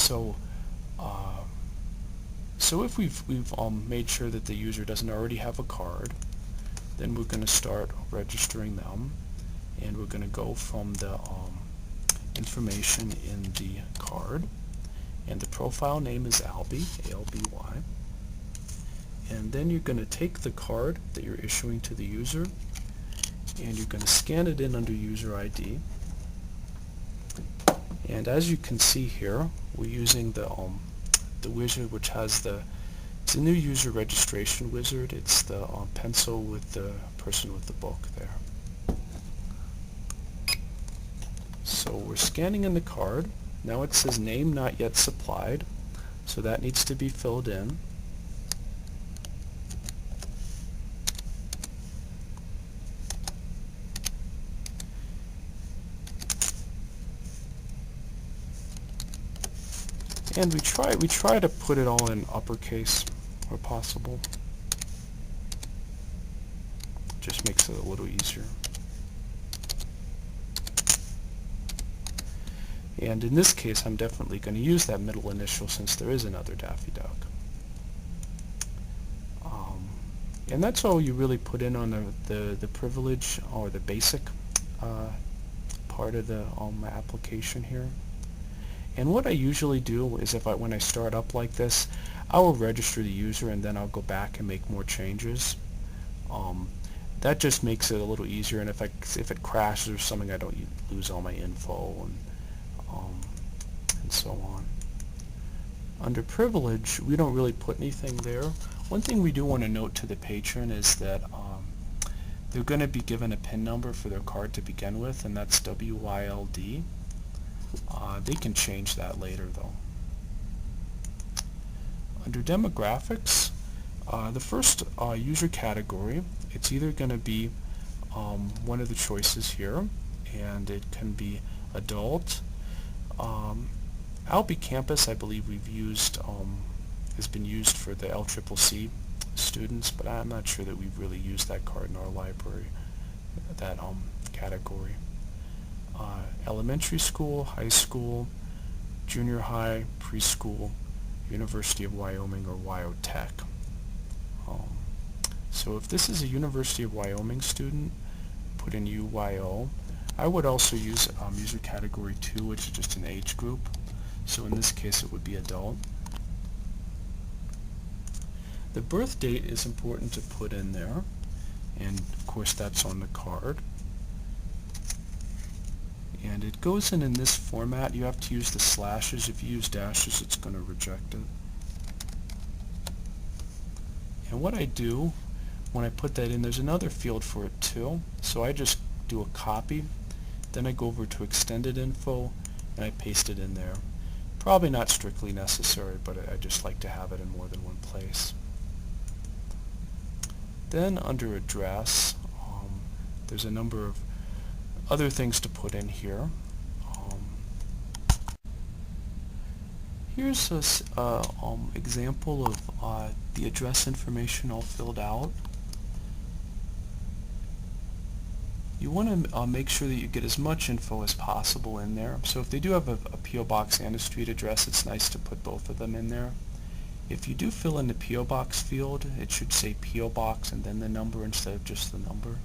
So, uh, so if we've made sure that the user doesn't already have a card, then we're going to start registering them, and we're going to go from the information in the card, and the profile name is Alby, A-L-B-Y, and then you're going to take the card that you're issuing to the user, and you're going to scan it in under user ID. And as you can see here, we're using the wizard, which has it's a new user registration wizard. It's the pencil with the person with the book there. So we're scanning in the card. Now it says name not yet supplied, so that needs to be filled in. And we try to put it all in uppercase where possible. Just makes it a little easier. And in this case, I'm definitely going to use that middle initial since there is another Daffy Duck. And that's all you really put in on the privilege or the basic part of the application here. And what I usually do is when I start up like this, I will register the user and then I'll go back and make more changes. That just makes it a little easier, and if it crashes or something, I don't lose all my info and so on. Under privilege, we don't really put anything there. One thing we do want to note to the patron is that they're going to be given a PIN number for their card to begin with, and that's WYLD. They can change that later though. Under demographics, the first user category, it's either going to be one of the choices here, and it can be adult. Alby Campus, I believe we've used, has been used for the LCCC students, but I'm not sure that we've really used that card in our library, that category. Elementary school, high school, junior high, preschool, University of Wyoming, or WyoTech. So if this is a University of Wyoming student, put in UYO. I would also use user category 2, which is just an age group. So in this case it would be adult. The birth date is important to put in there, and of course that's on the card. And it goes in this format. You have to use the slashes. If you use dashes, it's going to reject it. And what I do when I put that in, there's another field for it too. So I just do a copy, then I go over to extended info, and I paste it in there. Probably not strictly necessary, but I just like to have it in more than one place. Then under address, there's a number of other things to put in here. Here's an example of the address information all filled out. You want to make sure that you get as much info as possible in there. So if they do have a P.O. Box and a street address, it's nice to put both of them in there. If you do fill in the P.O. Box field, it should say P.O. Box and then the number instead of just the number.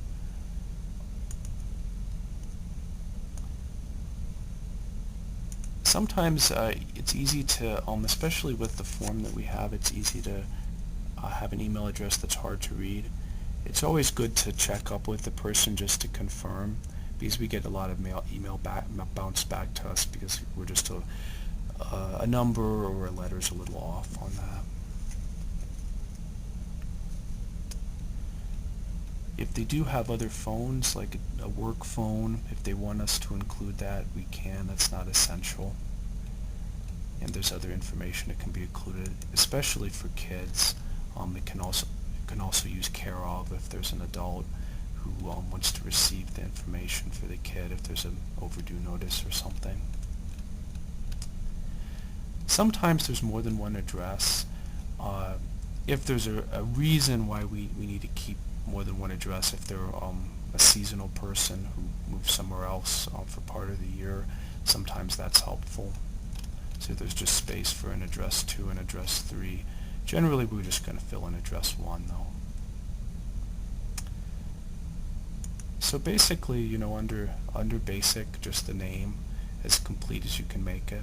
Sometimes it's easy to, especially with the form that we have, it's easy to have an email address that's hard to read. It's always good to check up with the person just to confirm, because we get a lot of email bounce back to us because we're just a number or a letter's a little off on that. If they do have other phones, like a work phone, if they want us to include that, we can. That's not essential. And there's other information that can be included, especially for kids. It can also use care of if there's an adult who wants to receive the information for the kid if there's an overdue notice or something. Sometimes there's more than one address. If there's a reason why we need to keep more than one address, if they're a seasonal person who moves somewhere else for part of the year, sometimes that's helpful. So there's just space for an address 2 and address 3. Generally, we're just going to fill in address 1, though. So basically, you know, under basic, just the name as complete as you can make it.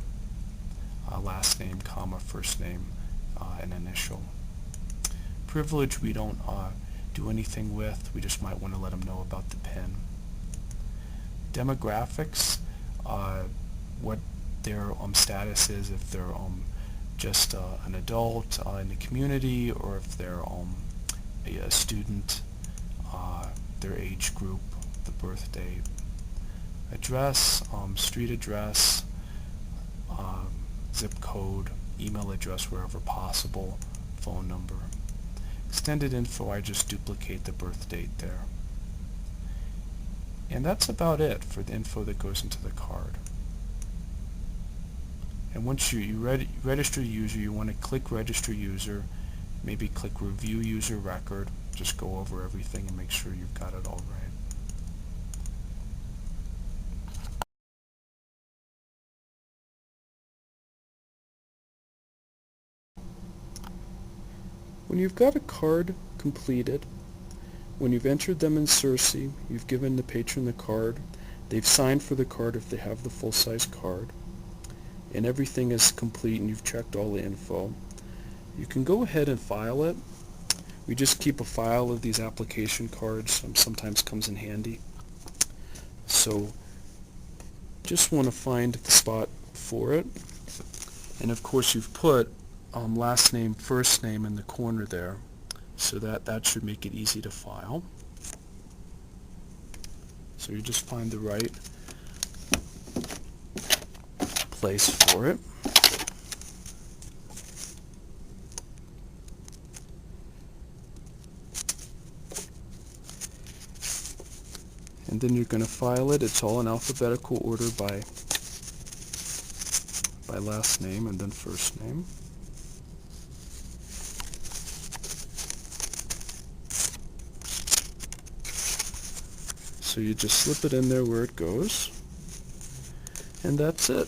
Last name, comma, first name, and initial. Privilege we don't do anything with. We just might want to let them know about the PIN. Demographics, what their status is, if they're just an adult in the community, or if they're a student, their age group, the birth date. Address, street address, zip code, email address wherever possible, phone number. Extended info, I just duplicate the birth date there. And that's about it for the info that goes into the card. And once you register user, you want to click register user, maybe click review user record, just go over everything and make sure you've got it all right. When you've got a card completed, when you've entered them in CIRCE, you've given the patron the card, they've signed for the card if they have the full-size card, and everything is complete and you've checked all the info, you can go ahead and file it. We just keep a file of these application cards, sometimes comes in handy. So just want to find the spot for it, and of course you've put last name, first name in the corner there, so that should make it easy to file. So you just find the right place for it. And then you're going to file it. It's all in alphabetical order by last name and then first name. So you just slip it in there where it goes, and that's it.